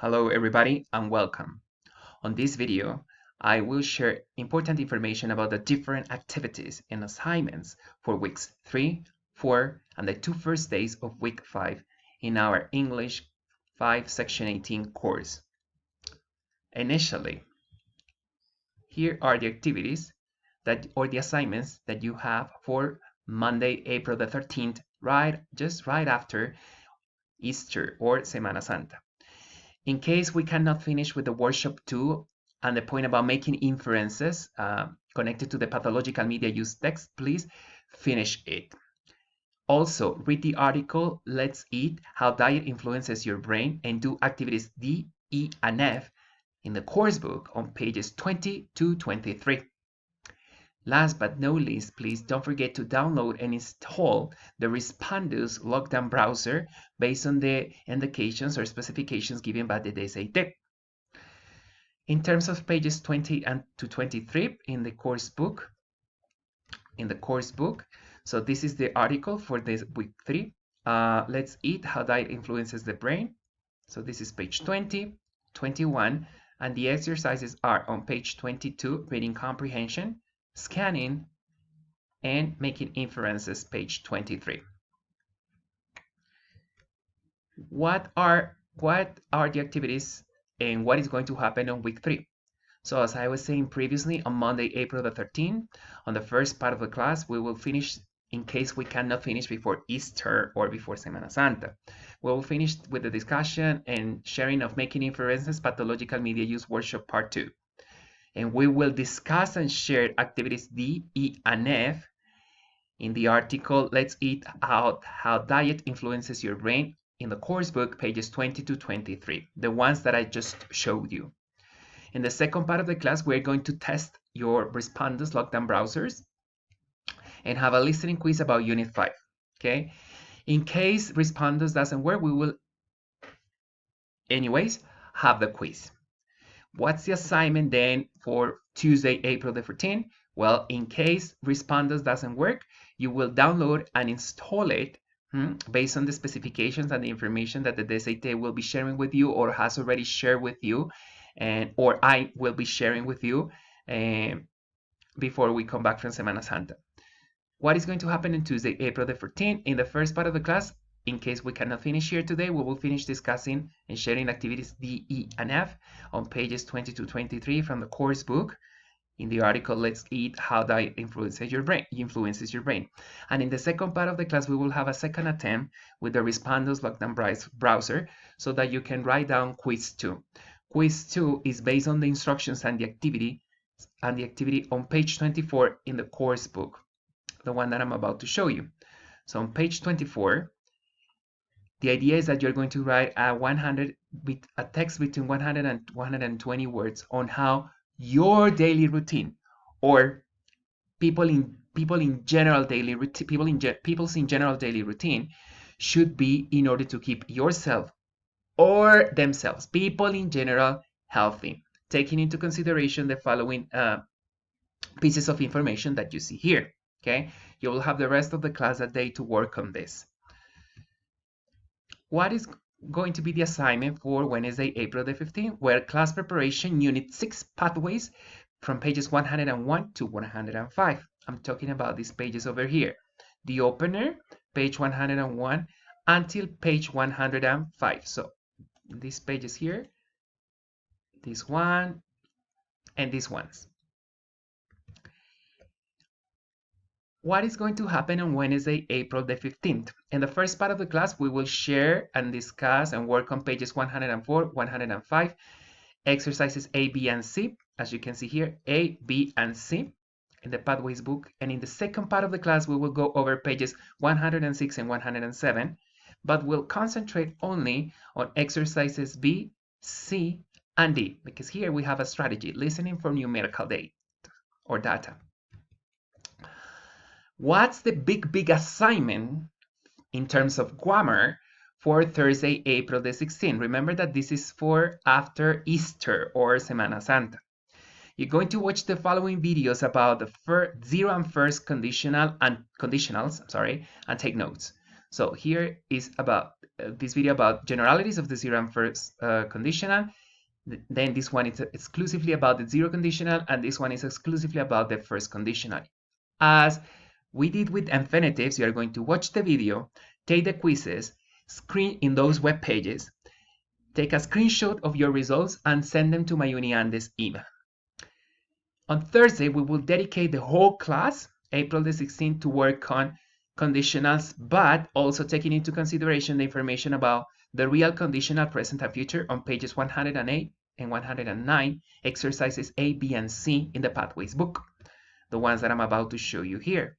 Hello everybody and welcome. On this video, I will share important information about the different activities and assignments for weeks 3, 4, and the 2 first days of week 5 in our English 5 section 18 course. Initially, here are the activities or the assignments that you have for Monday, April the 13th, just right after Easter or Semana Santa. In case we cannot finish with the workshop 2 and the point about making inferences connected to the pathological media use text, please finish it. Also, read the article, Let's Eat, How Diet Influences Your Brain, and do activities D, E, and F in the course book on pages 20 to 23. Last but not least, please don't forget to download and install the Respondus Lockdown browser based on the indications or specifications given by the DSAT. In terms of pages 20 and to 23 in the course book, so this is the article for this week 3. Let's Eat, How Diet Influences the Brain. So this is page 20, 21, and the exercises are on page 22, reading comprehension, scanning, and making inferences, page 23. What are the activities and what is going to happen on week 3? So as I was saying previously, on Monday, April the 13th, on the first part of the class, we will finish, in case we cannot finish before Easter or before Semana Santa. We will finish with the discussion and sharing of making inferences, pathological media use workshop part 2. And we will discuss and share activities D, E, and F in the article Let's Eat Out, How Diet Influences Your Brain in the course book, pages 20 to 23, the ones that I just showed you. In the second part of the class, we're going to test your Respondus Lockdown browsers and have a listening quiz about Unit 5, okay? In case Respondus doesn't work, we will anyways have the quiz. What's the assignment then for Tuesday, April the 14th? Well, in case Respondus doesn't work, you will download and install it based on the specifications and the information that the DSAT will be sharing with you or has already shared with you, or I will be sharing with you before we come back from Semana Santa. What is going to happen on Tuesday, April the 14th? In the first part of the class, in case we cannot finish here today, we will finish discussing and sharing activities D, E, and F on pages 20 to 23 from the course book in the article Let's Eat, How Diet Influences Your Brain. And in the second part of the class, we will have a second attempt with the Respondus Lockdown browser so that you can write down quiz 2. Quiz 2 is based on the instructions and the activity on page 24 in the course book, the one that I'm about to show you. So on page 24, the idea is that you're going to write a text between 100 and 120 words on how your daily routine or people's in general daily routine should be in order to keep yourself or themselves, people in general, healthy, taking into consideration the following pieces of information that you see here. Okay, you will have the rest of the class that day to work on this. What is going to be the assignment for Wednesday, April the 15th? Well, class preparation, unit 6 pathways from pages 101 to 105. I'm talking about these pages over here. The opener, page 101 until page 105. So these pages here, this one, and these ones. What is going to happen on Wednesday, April the 15th? In the first part of the class, we will share and discuss and work on pages 104, 105, exercises A, B, and C, as you can see here, A, B, and C in the Pathways book. And in the second part of the class, we will go over pages 106 and 107, but we'll concentrate only on exercises B, C, and D, because here we have a strategy, listening for numerical data or data. What's the big assignment in terms of grammar for Thursday, April the 16th? Remember that this is for after Easter or Semana Santa. You're going to watch the following videos about the zero and first conditionals, and take notes. So here is about this video about generalities of the zero and first conditional. Then this one is exclusively about the zero conditional, and this one is exclusively about the first conditional. As we did with infinitives, you are going to watch the video, take the quizzes, screen in those web pages, take a screenshot of your results, and send them to my Uniandes email. On Thursday, we will dedicate the whole class, April the 16th, to work on conditionals, but also taking into consideration the information about the real conditional present and future on pages 108 and 109, exercises A, B, and C in the Pathways book, the ones that I'm about to show you here.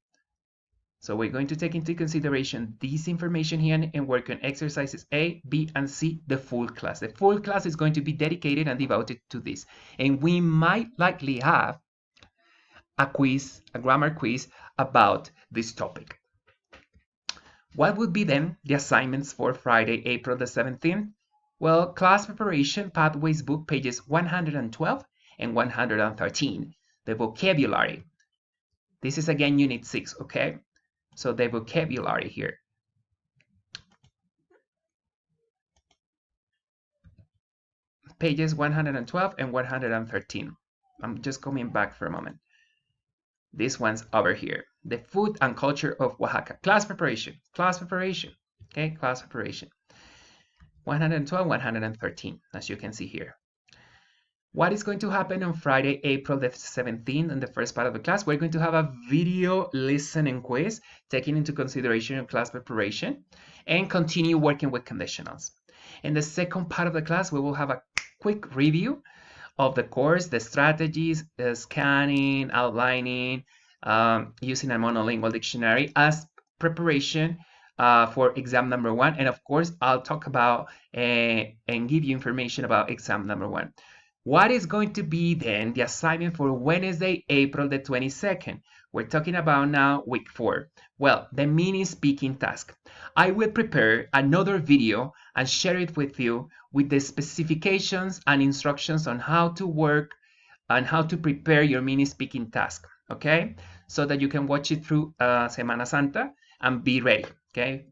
So we're going to take into consideration this information here and work on exercises A, B, and C, the full class. The full class is going to be dedicated and devoted to this. And we might likely have a quiz, a grammar quiz about this topic. What would be then the assignments for Friday, April the 17th? Well, class preparation, Pathways book, pages 112 and 113. The vocabulary. This is again unit 6, okay? So the vocabulary here. Pages 112 and 113. I'm just coming back for a moment. This one's over here. The food and culture of Oaxaca. Class preparation, okay? Class preparation. 112, 113, as you can see here. What is going to happen on Friday, April the 17th, in the first part of the class? We're going to have a video listening quiz, taking into consideration class preparation, and continue working with conditionals. In the second part of the class, we will have a quick review of the course, the strategies, scanning, outlining, using a monolingual dictionary as preparation for exam number 1. And of course, I'll talk about and give you information about exam number 1. What is going to be then the assignment for Wednesday, April the 22nd? We're talking about now week 4. Well, the mini speaking task. I will prepare another video and share it with you with the specifications and instructions on how to work and how to prepare your mini speaking task, okay? So that you can watch it through Semana Santa and be ready, okay?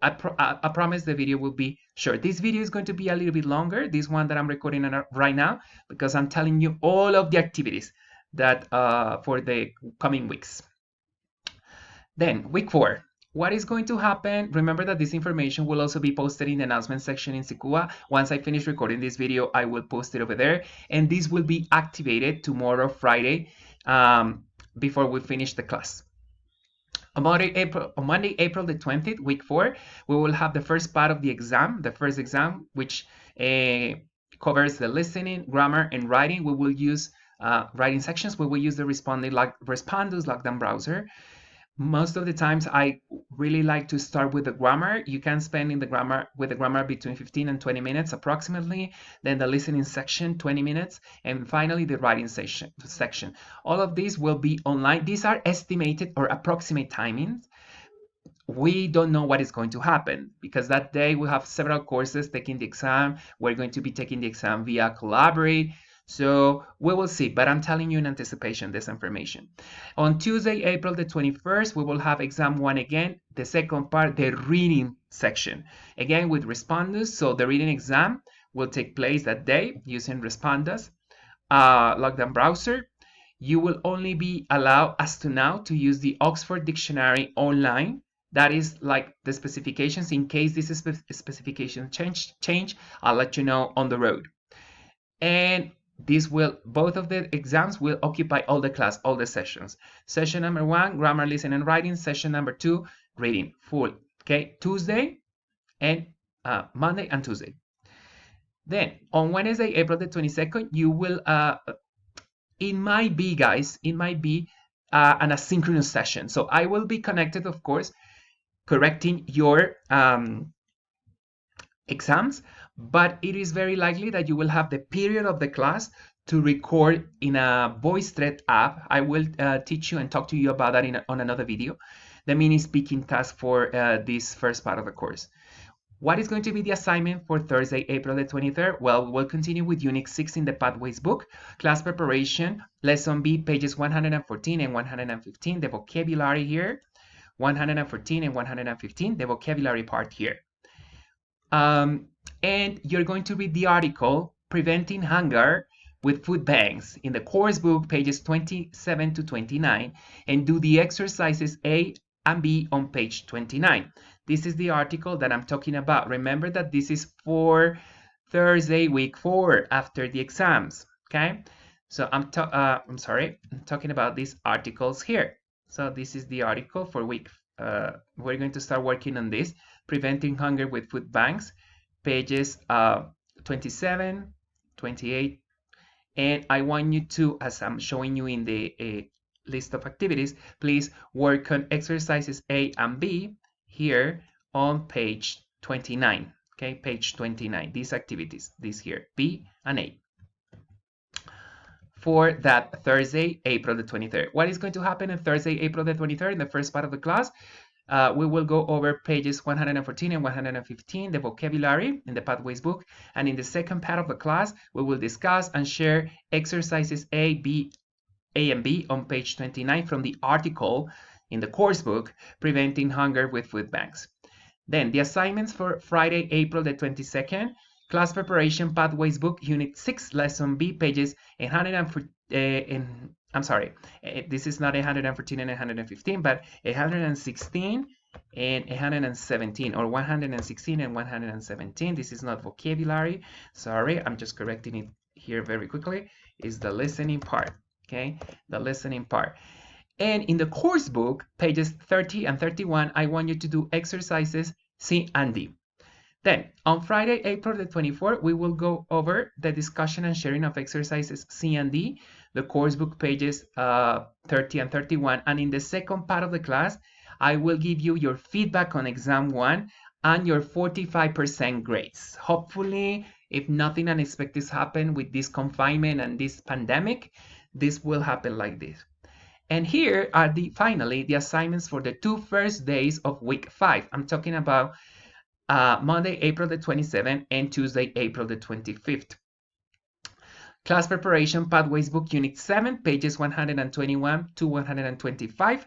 I promise the video will be short. This video is going to be a little bit longer, this one that I'm recording right now, because I'm telling you all of the activities that for the coming weeks. Then week 4. What is going to happen? Remember that this information will also be posted in the announcement section in Sikua. Once I finish recording this video, I will post it over there. And this will be activated tomorrow, Friday, before we finish the class. On Monday, April the 20th, week 4, we will have the first part of the exam, the first exam, which covers the listening, grammar, and writing. We will use writing sections. We will use the Respondus lockdown browser. Most of the times, I really like to start with the grammar. You can spend with the grammar between 15 and 20 minutes approximately. Then the listening section, 20 minutes. And finally, the writing section. All of these will be online. These are estimated or approximate timings. We don't know what is going to happen because that day we have several courses taking the exam. We're going to be taking the exam via Collaborate. So we will see, but I'm telling you in anticipation this information. On Tuesday, April the 21st, we will have exam 1 again, the second part, the reading section. Again with Respondus, so the reading exam will take place that day using Respondus lockdown browser. You will only be allowed as to now to use the Oxford Dictionary online. That is like the specifications. In case this is specification change, I'll let you know on the road. And both of the exams will occupy all the class, all the sessions. Session number 1, grammar, listening, and writing. Session number 2, reading, full. Okay, Tuesday and Monday and Tuesday. Then on Wednesday, April the 22nd, you will, it might be an asynchronous session. So I will be connected, of course, correcting your exams, but it is very likely that you will have the period of the class to record in a VoiceThread app. I will teach you and talk to you about that on another video, the mini speaking task for this first part of the course. What is going to be the assignment for Thursday, April the 23rd? Well, we'll continue with Unit 6 in the Pathways book, class preparation, lesson B, pages 114 and 115, the vocabulary here. 114 and 115, the vocabulary part here. And you're going to read the article, Preventing Hunger with Food Banks, in the course book, pages 27 to 29, and do the exercises A and B on page 29. This is the article that I'm talking about. Remember that this is for Thursday, week 4, after the exams, okay? So I'm talking about these articles here. So this is the article for week. We're going to start working on this, Preventing Hunger with Food Banks, pages 27, 28, and I want you to, as I'm showing you in the list of activities, please work on exercises A and B here on page 29. Okay, page 29, these activities, these here, B and A, for that Thursday, April the 23rd. What is going to happen on Thursday, April the 23rd, in the first part of the class? We will go over pages 114 and 115, the vocabulary in the Pathways book. And in the second part of the class, we will discuss and share exercises A and B on page 29 from the article in the course book, Preventing Hunger with Food Banks. Then the assignments for Friday, April the 22nd, class preparation Pathways book, unit 6, lesson B, pages 114, I'm sorry, this is not 114 and 115, but 116 and 117, or 116 and 117. This is not vocabulary. Sorry, I'm just correcting it here very quickly. Is the listening part, okay? The listening part. And in the course book, pages 30 and 31, I want you to do exercises C and D. Then, on Friday, April the 24th, we will go over the discussion and sharing of exercises C and D, the course book pages 30 and 31. And in the second part of the class, I will give you your feedback on exam 1 and your 45% grades. Hopefully, if nothing unexpected happens with this confinement and this pandemic, this will happen like this. And here are finally the assignments for the 2 first days of week 5. I'm talking about Monday, April the 27th and Tuesday, April the 25th. Class preparation Pathways book, unit 7, pages 121 to 125.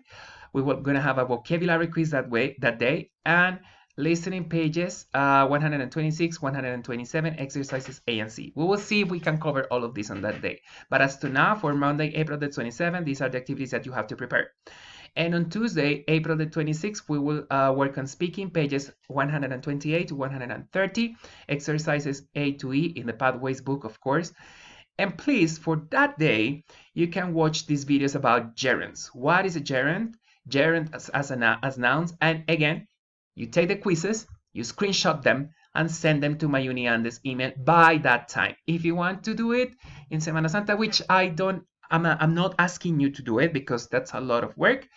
We were going to have a vocabulary quiz that day, and listening pages 126, 127, exercises A and C. We will see if we can cover all of this on that day. But as to now, for Monday, April the 27th, these are the activities that you have to prepare. And on Tuesday, April the 26th, we will work on speaking, pages 128 to 130, exercises A to E in the Pathways book, of course. And please, for that day, you can watch these videos about gerunds. What is a gerund? Gerund as nouns. And again, you take the quizzes, you screenshot them, and send them to my Uniandes email by that time. If you want to do it in Semana Santa, which I'm not asking you to do it because that's a lot of work.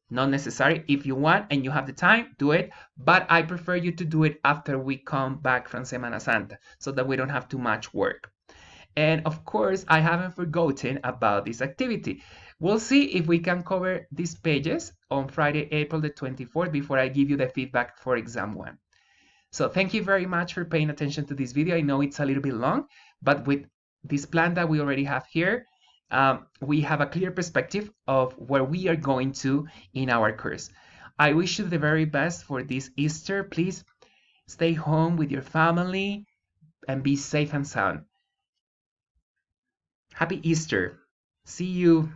Not necessary. If you want and you have the time, do it. But I prefer you to do it after we come back from Semana Santa so that we don't have too much work. And of course, I haven't forgotten about this activity. We'll see if we can cover these pages on Friday, April the 24th before I give you the feedback for exam 1. So thank you very much for paying attention to this video. I know it's a little bit long, but with this plan that we already have here, we have a clear perspective of where we are going to in our course. I wish you the very best for this Easter. Please stay home with your family and be safe and sound. Happy Easter. See you.